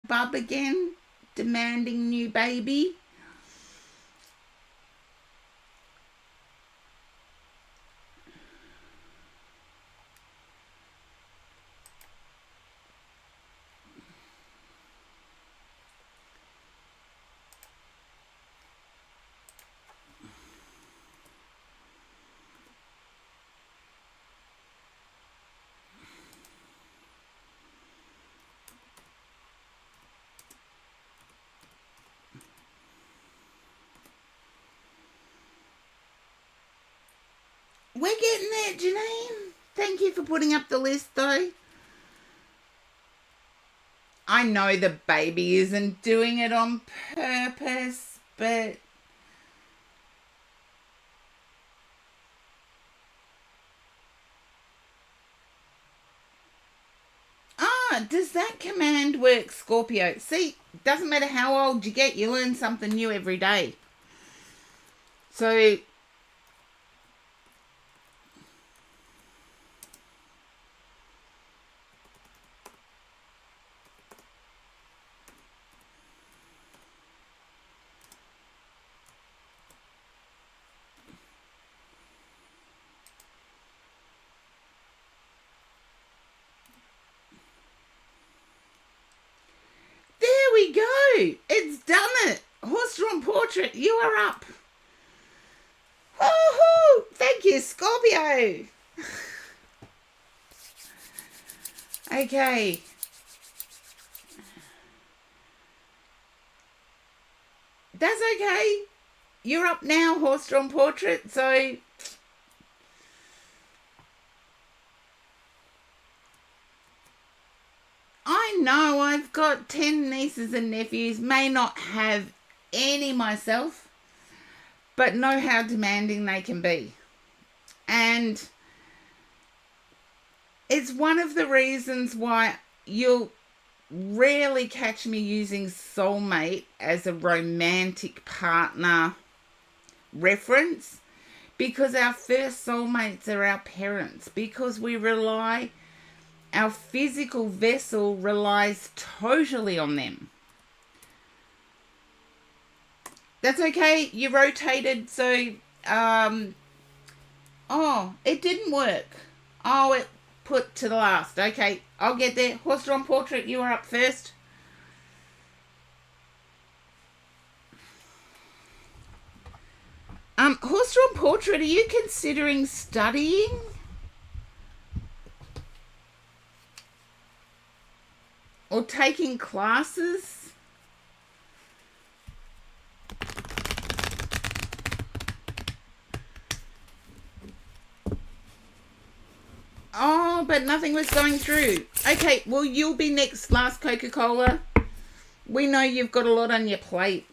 bub again, demanding new baby. We're getting there, Janine. Thank you for putting up the list, though. I know the baby isn't doing it on purpose, but does that command work, Scorpio? See, doesn't matter how old you get, you learn something new every day. So there we go. It's done it. Horse-drawn portrait, you are up. Woohoo! Thank you, Scorpio. Okay. That's okay. You're up now, horse-drawn portrait, so I know I've got 10 nieces and nephews, may not have any myself, but know how demanding they can be. And it's one of the reasons why you'll rarely catch me using soulmate as a romantic partner reference, because our first soulmates are our parents, because our physical vessel relies totally on them. That's okay. You rotated, so it didn't work. It put to the last. Okay, I'll get there. Horse-drawn portrait, you are up first. Horse-drawn portrait, are you considering studying? Or taking classes? Oh, but nothing was going through. Okay, well, you'll be next, last Coca-Cola. We know you've got a lot on your plate.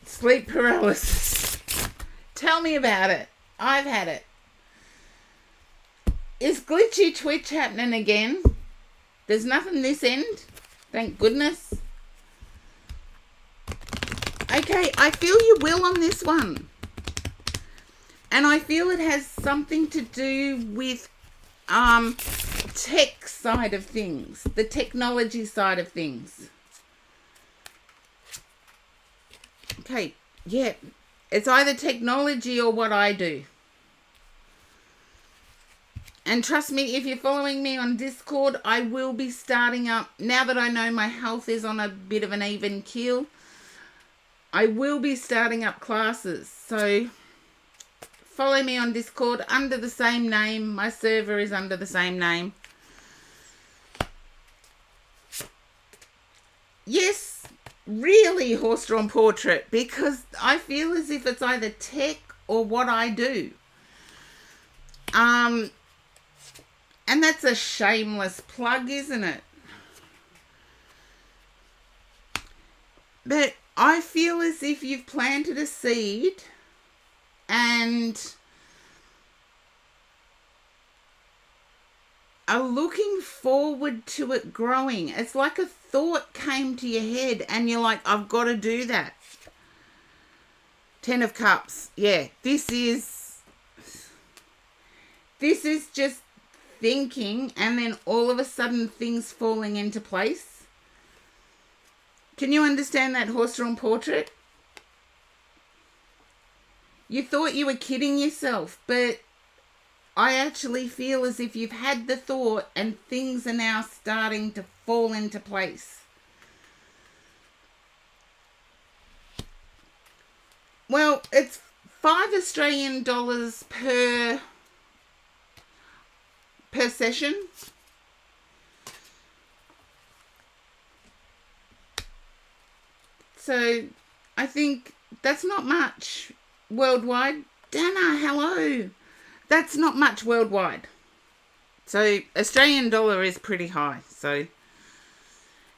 Sleep paralysis. Tell me about it. I've had it. Is glitchy Twitch happening again? There's nothing this end. Thank goodness. Okay, I feel you will on this one. And I feel it has something to do with tech side of things. The technology side of things. Okay, yeah. It's either technology or what I do. And trust me, if you're following me on Discord, I will be starting up, now that I know my health is on a bit of an even keel, I will be starting up classes. So follow me on Discord under the same name. My server is under the same name. Yes, really, horse-drawn portrait, because I feel as if it's either tech or what I do. And that's a shameless plug, isn't it? But I feel as if you've planted a seed and are looking forward to it growing. It's like a thought came to your head and you're like, I've got to do that. Ten of Cups. Yeah, this is just thinking and then all of a sudden things falling into place. Can you understand that horse-drawn portrait? You thought you were kidding yourself, but I actually feel as if you've had the thought and things are now starting to fall into place. Well, it's $5 per session. So I think that's not much worldwide. Dana, hello. That's not much worldwide. So Australian dollar is pretty high. So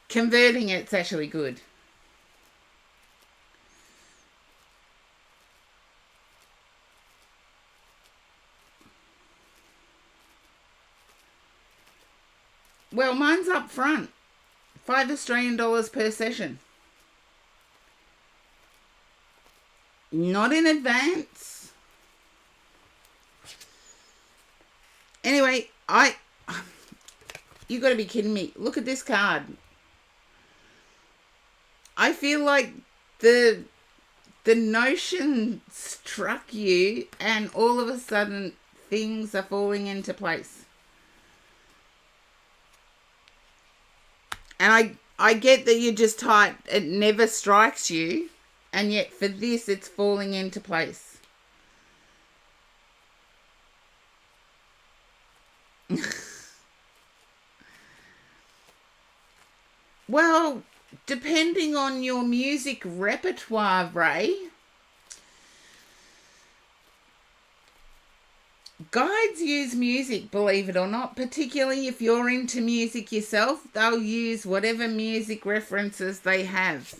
converting it's actually good. Well, mine's up front. $5 per session. Not in advance. Anyway, you got to be kidding me. Look at this card. I feel like the notion struck you and all of a sudden things are falling into place. And I get that you're just tight. It never strikes you. And yet for this, it's falling into place. Well, depending on your music repertoire, Ray, guides use music, believe it or not, particularly if you're into music yourself. They'll use whatever music references they have.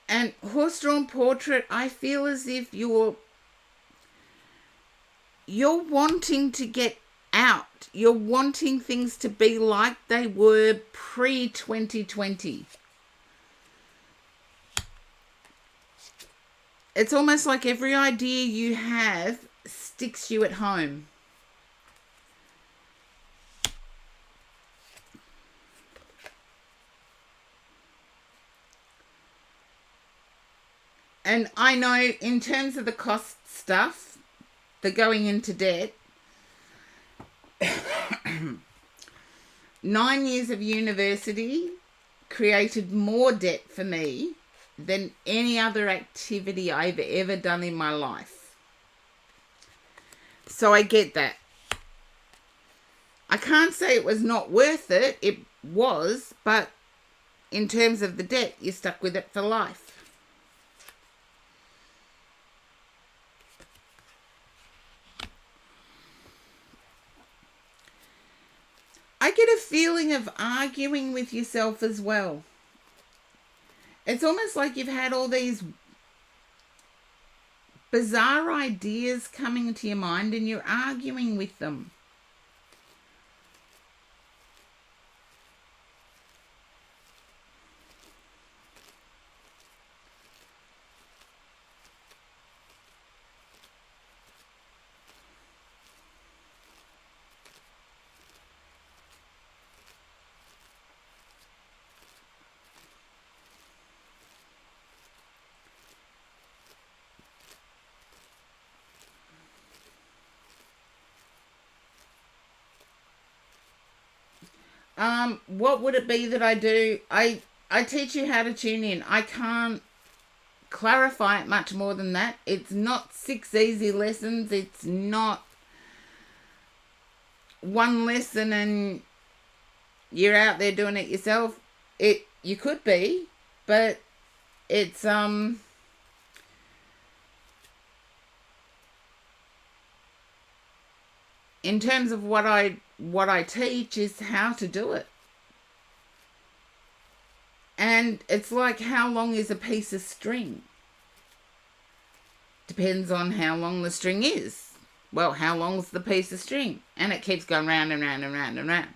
And horse-drawn portrait, I feel as if you're wanting to get out. You're wanting things to be like they were pre-2020. It's almost like every idea you have sticks you at home. And I know in terms of the cost stuff, the going into debt, 9 years of university created more debt for me than any other activity I've ever done in my life. So I get that. I can't say it was not worth it. It was, but in terms of the debt, you're stuck with it for life. I get a feeling of arguing with yourself as well. It's almost like you've had all these bizarre ideas coming into your mind and you're arguing with them. What would it be that I do? I teach you how to tune in. I can't clarify it much more than that. It's not 6 easy lessons. It's not one lesson and you're out there doing it yourself. You could be, but it's in terms of what I teach is how to do it. And it's like, how long is a piece of string? Depends on how long the string is. Well, how long is the piece of string? And it keeps going round and round and round and round.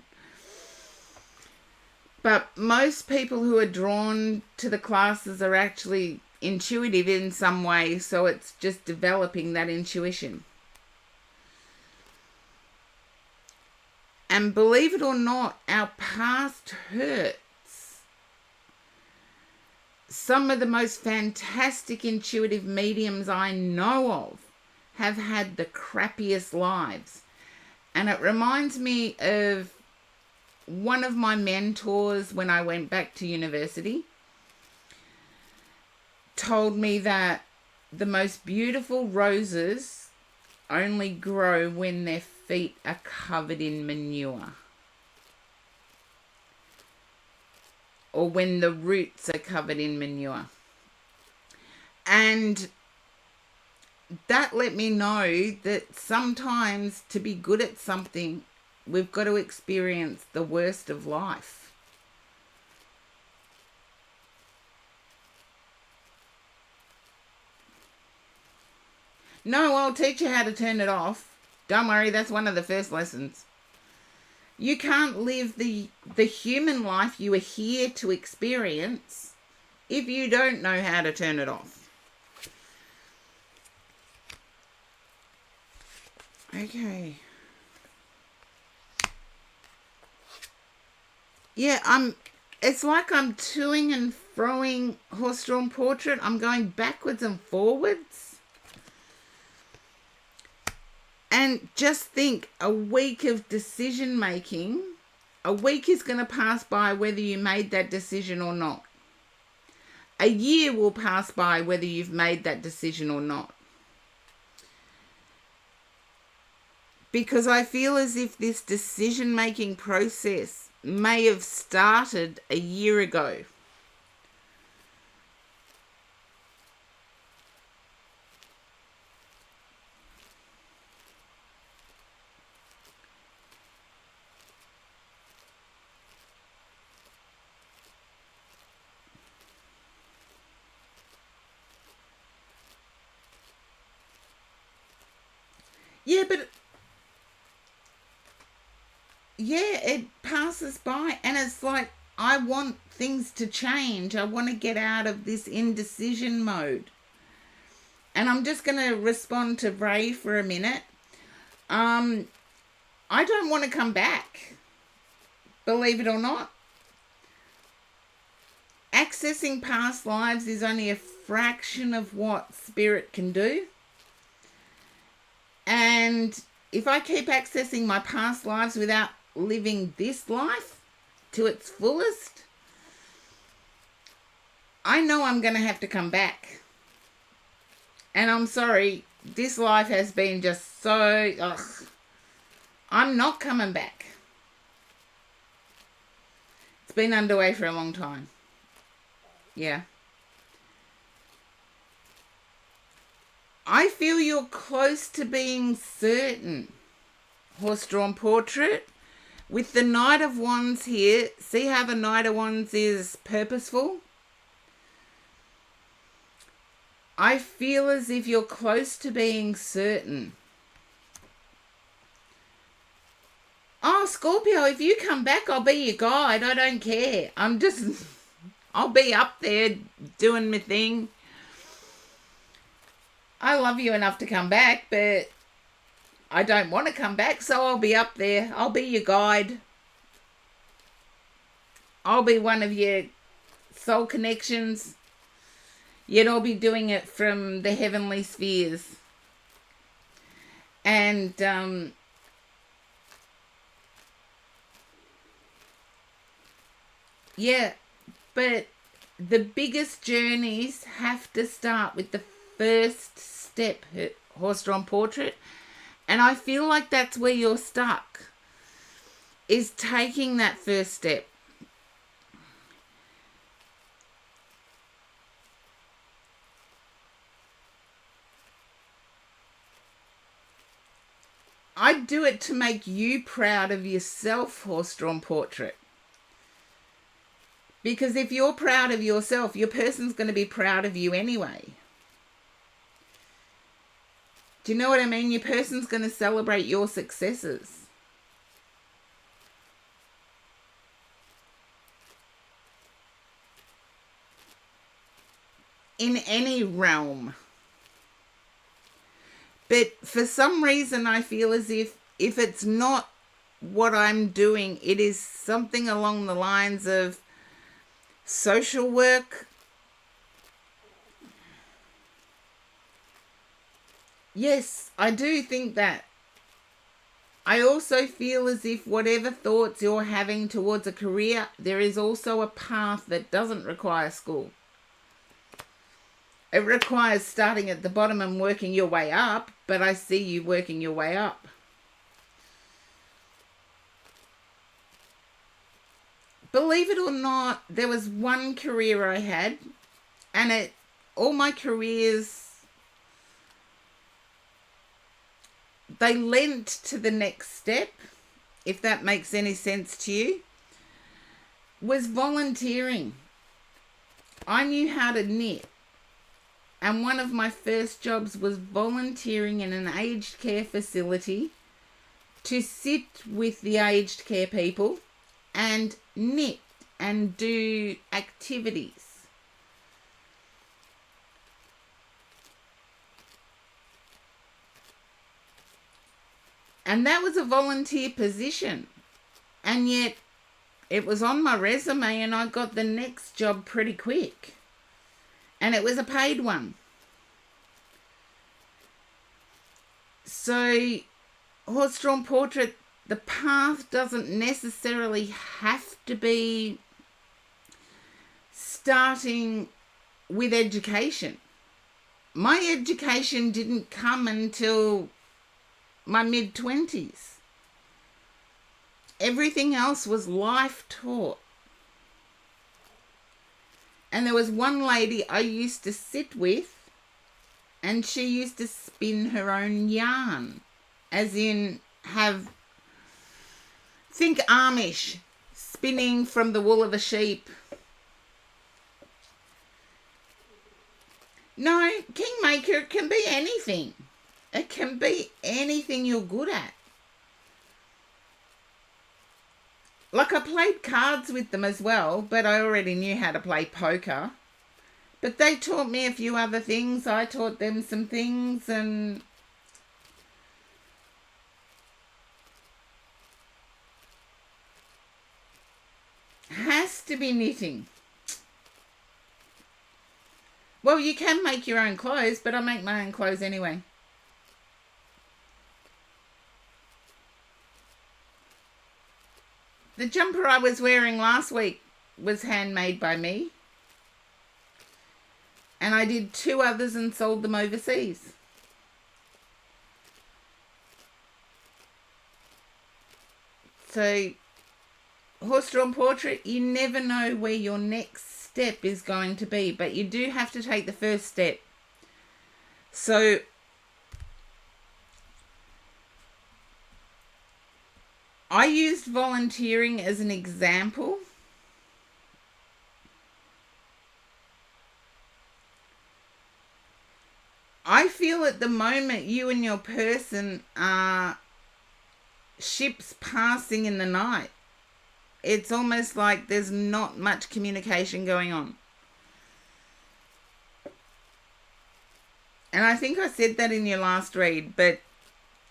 But most people who are drawn to the classes are actually intuitive in some way, so it's just developing that intuition. And believe it or not, our past hurts. Some of the most fantastic intuitive mediums I know of have had the crappiest lives. And it reminds me of one of my mentors when I went back to university told me that the most beautiful roses only grow when their feet are covered in manure, or when the roots are covered in manure. And that let me know that sometimes to be good at something, we've got to experience the worst of life. No, I'll teach you how to turn it off. Don't worry, that's one of the first lessons. You can't live the human life you are here to experience if you don't know how to turn it off. Okay. Yeah, it's like I'm toing and froing horse-drawn portrait. I'm going backwards and forwards. And just think, a week of decision making, a week is going to pass by whether you made that decision or not. A year will pass by whether you've made that decision or not. Because I feel as if this decision making process may have started a year ago. Yeah, but it passes by, and it's like, I want things to change. I want to get out of this indecision mode. And I'm just going to respond to Ray for a minute. I don't want to come back, believe it or not. Accessing past lives is only a fraction of what spirit can do. And if I keep accessing my past lives without living this life to its fullest, I know I'm going to have to come back. And I'm sorry, this life has been just so... I'm not coming back. It's been underway for a long time. Yeah. I feel you're close to being certain, horse-drawn portrait. With the Knight of Wands here, see how the Knight of Wands is purposeful? I feel as if you're close to being certain. Oh, Scorpio, if you come back, I'll be your guide. I don't care. I'll be up there doing my thing. I love you enough to come back, but I don't want to come back, so I'll be up there. I'll be your guide. I'll be one of your soul connections. Yet I'll be doing it from the heavenly spheres. And yeah, but the biggest journeys have to start with the first step, horse-drawn portrait. And I feel like that's where you're stuck, is taking that first step. I'd do it to make you proud of yourself, horse-drawn portrait. Because if you're proud of yourself, your person's going to be proud of you anyway. Do you know what I mean? Your person's going to celebrate your successes. in any realm. But for some reason, I feel as if it's not what I'm doing, it is something along the lines of social work. Yes, I do think that. I also feel as if whatever thoughts you're having towards a career, there is also a path that doesn't require school. It requires starting at the bottom and working your way up, but I see you working your way up. Believe it or not, there was one career I had, and all my careers, they lent to the next step, if that makes any sense to you, was volunteering. I knew how to knit, and one of my first jobs was volunteering in an aged care facility to sit with the aged care people and knit and do activities. And that was a volunteer position. And yet it was on my resume and I got the next job pretty quick. And it was a paid one. So, Horse-Drawn Portrait, the path doesn't necessarily have to be starting with education. My education didn't come until my mid-20s. Everything else was life taught. And there was one lady I used to sit with, and she used to spin her own yarn, as in think Amish, spinning from the wool of a sheep. No, Kingmaker can be anything. It can be anything you're good at. Like, I played cards with them as well, but I already knew how to play poker. But they taught me a few other things. I taught them some things, and has to be knitting. Well, you can make your own clothes, but I make my own clothes anyway. The jumper I was wearing last week was handmade by me. And I did 2 others and sold them overseas. So, Horse-Drawn Portrait, you never know where your next step is going to be, but you do have to take the first step. So, I used volunteering as an example. I feel at the moment you and your person are ships passing in the night. It's almost like there's not much communication going on. And I think I said that in your last read, but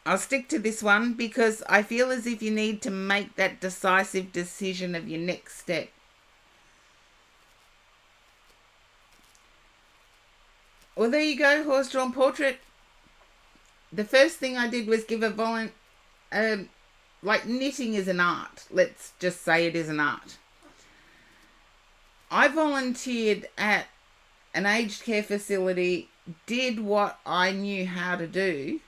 I'll stick to this one because I feel as if you need to make that decisive decision of your next step. Well, there you go, Horse-Drawn Portrait. The first thing I did was give like, knitting is an art. Let's just say it is an art. I volunteered at an aged care facility, did what I knew how to do,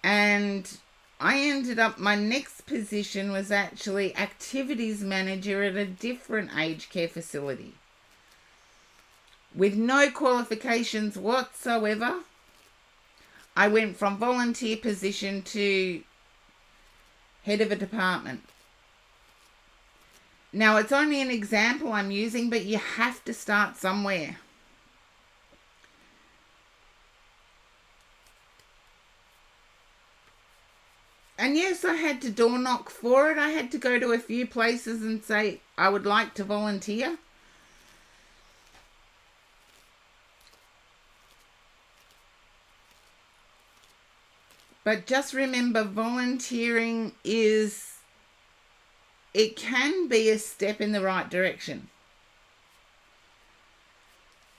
and I ended up, my next position was actually activities manager at a different aged care facility. With no qualifications whatsoever, I went from volunteer position to head of a department. Now, it's only an example I'm using, but you have to start somewhere. And yes, I had to door knock for it. I had to go to a few places and say, I would like to volunteer. But just remember, volunteering it can be a step in the right direction.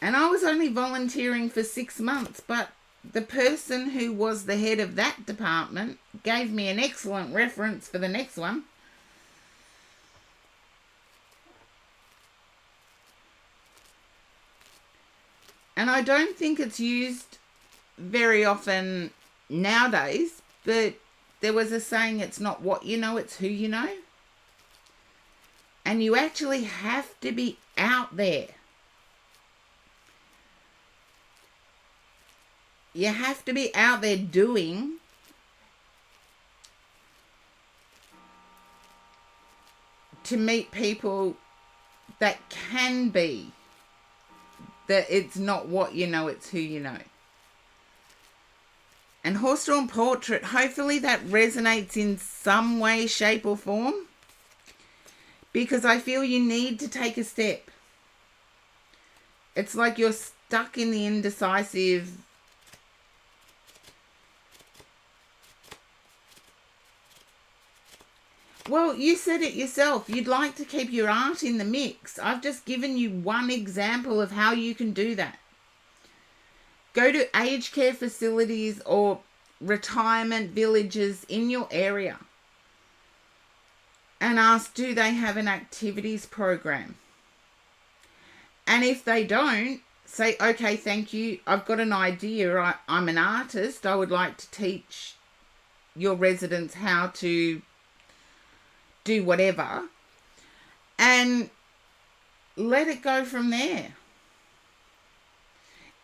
And I was only volunteering for 6 months, but the person who was the head of that department gave me an excellent reference for the next one. And I don't think it's used very often nowadays, but there was a saying, it's not what you know, it's who you know. And you actually have to be out there. You have to be out there doing to meet people that can be. That it's not what you know, it's who you know. And horse-drawn portrait, hopefully that resonates in some way, shape or form. Because I feel you need to take a step. It's like you're stuck in the indecisive. Well, you said it yourself. You'd like to keep your art in the mix. I've just given you one example of how you can do that. Go to aged care facilities or retirement villages in your area and ask, do they have an activities program? And if they don't, say, okay, thank you. I've got an idea. I'm an artist. I would like to teach your residents how to do whatever, and let it go from there.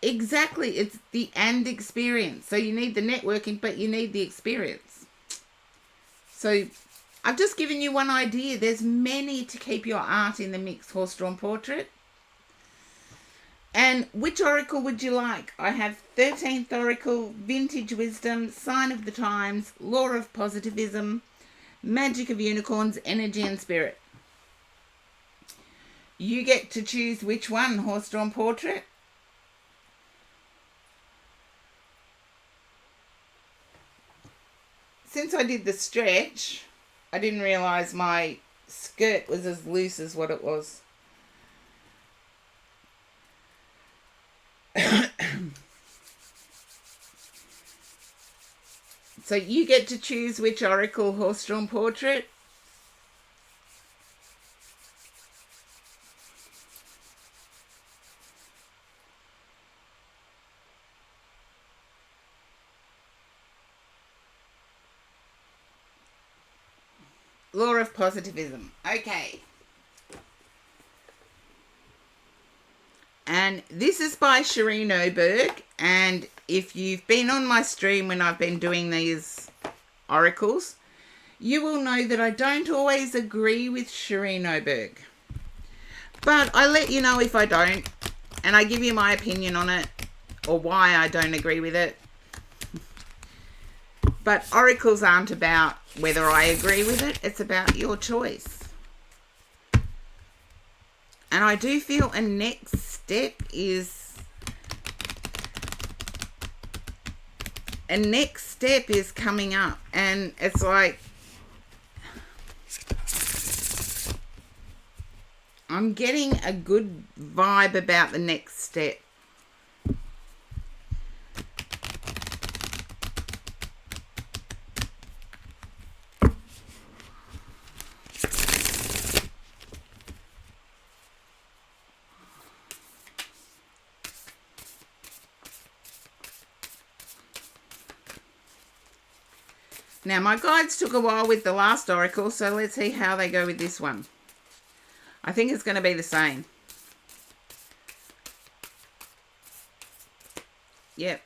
Exactly. It's the and experience. So you need the networking, but you need the experience. So I've just given you one idea. There's many to keep your art in the mix, horse-drawn portrait. And which oracle would you like? I have 13th oracle, vintage wisdom, sign of the times, law of positivism, magic of unicorns, energy and spirit. You get to choose which one, horse-drawn portrait. Since I did the stretch, I didn't realise my skirt was as loose as what it was. So you get to choose which oracle, horse-drawn portrait. Law of positivism. Okay. And this is by Shireen Oberg. And if you've been on my stream when I've been doing these oracles, you will know that I don't always agree with Shireen Oberg. But I let you know if I don't, and I give you my opinion on it, or why I don't agree with it. But oracles aren't about whether I agree with it, it's about your choice. And I do feel a next step is coming up, and it's like I'm getting a good vibe about the next step. Now, my guides took a while with the last oracle, so let's see how they go with this one. I think it's going to be the same. Yep.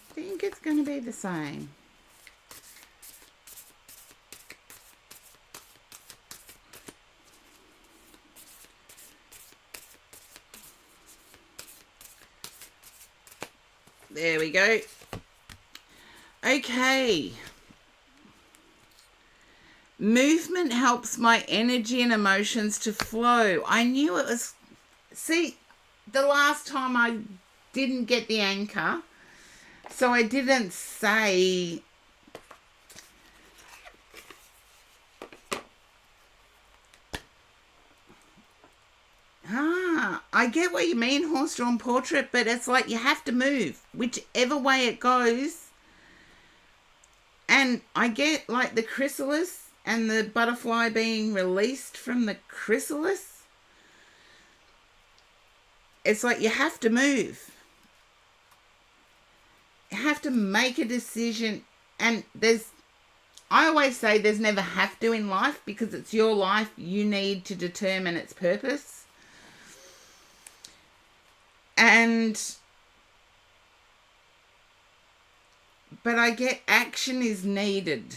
I think it's going to be the same. There we go. Okay. Movement helps my energy and emotions to flow. I knew it was... See, the last time I didn't get the anchor, so I didn't say... I get what you mean, horse-drawn portrait, but it's like you have to move, whichever way it goes. And I get like the chrysalis and the butterfly being released from the chrysalis. It's like you have to move. You have to make a decision. And I always say there's never have to in life, because it's your life. You need to determine its purpose. But I get action is needed.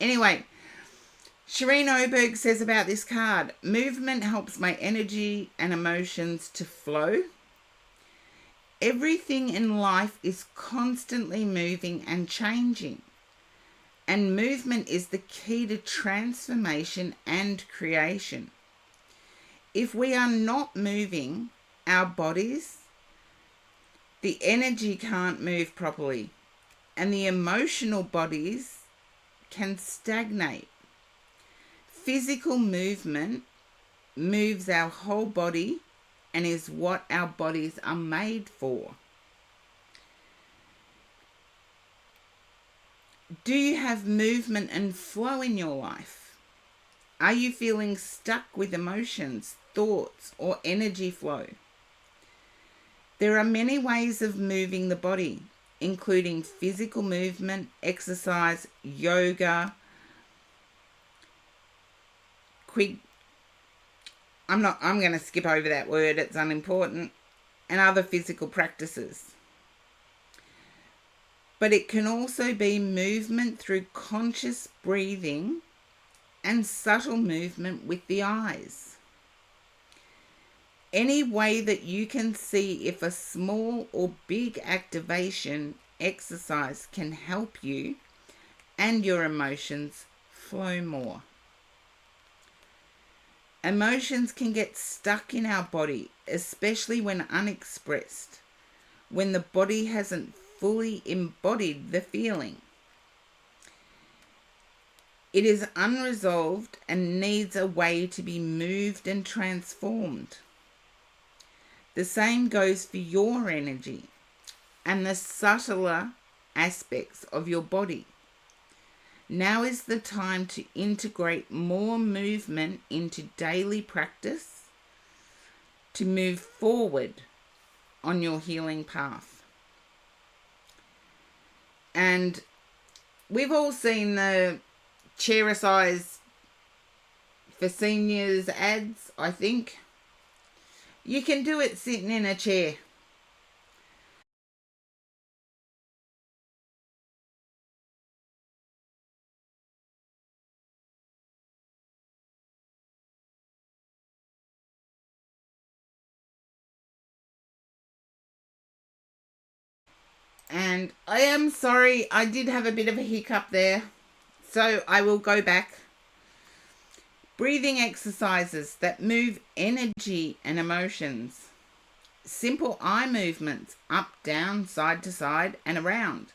Anyway, Shireen Oberg says about this card, movement helps my energy and emotions to flow. Everything in life is constantly moving and changing. And movement is the key to transformation and creation. If we are not moving our bodies, the energy can't move properly, and the emotional bodies can stagnate. Physical movement moves our whole body and is what our bodies are made for. Do you have movement and flow in your life? Are you feeling stuck with emotions, thoughts, or energy flow? There are many ways of moving the body, including physical movement, exercise, yoga, I'm going to skip over that word, it's unimportant, and other physical practices. But it can also be movement through conscious breathing and subtle movement with the eyes. Any way that you can see if a small or big activation exercise can help you and your emotions flow more. Emotions can get stuck in our body, especially when unexpressed, when the body hasn't fully embodied the feeling. It is unresolved and needs a way to be moved and transformed. The same goes for your energy and the subtler aspects of your body. Now is the time to integrate more movement into daily practice to move forward on your healing path. And we've all seen the Chair-A-Size for seniors ads, I think. You can do it sitting in a chair. And I am sorry, I did have a bit of a hiccup there. So I will go back. Breathing exercises that move energy and emotions. Simple eye movements, up, down, side to side, and around.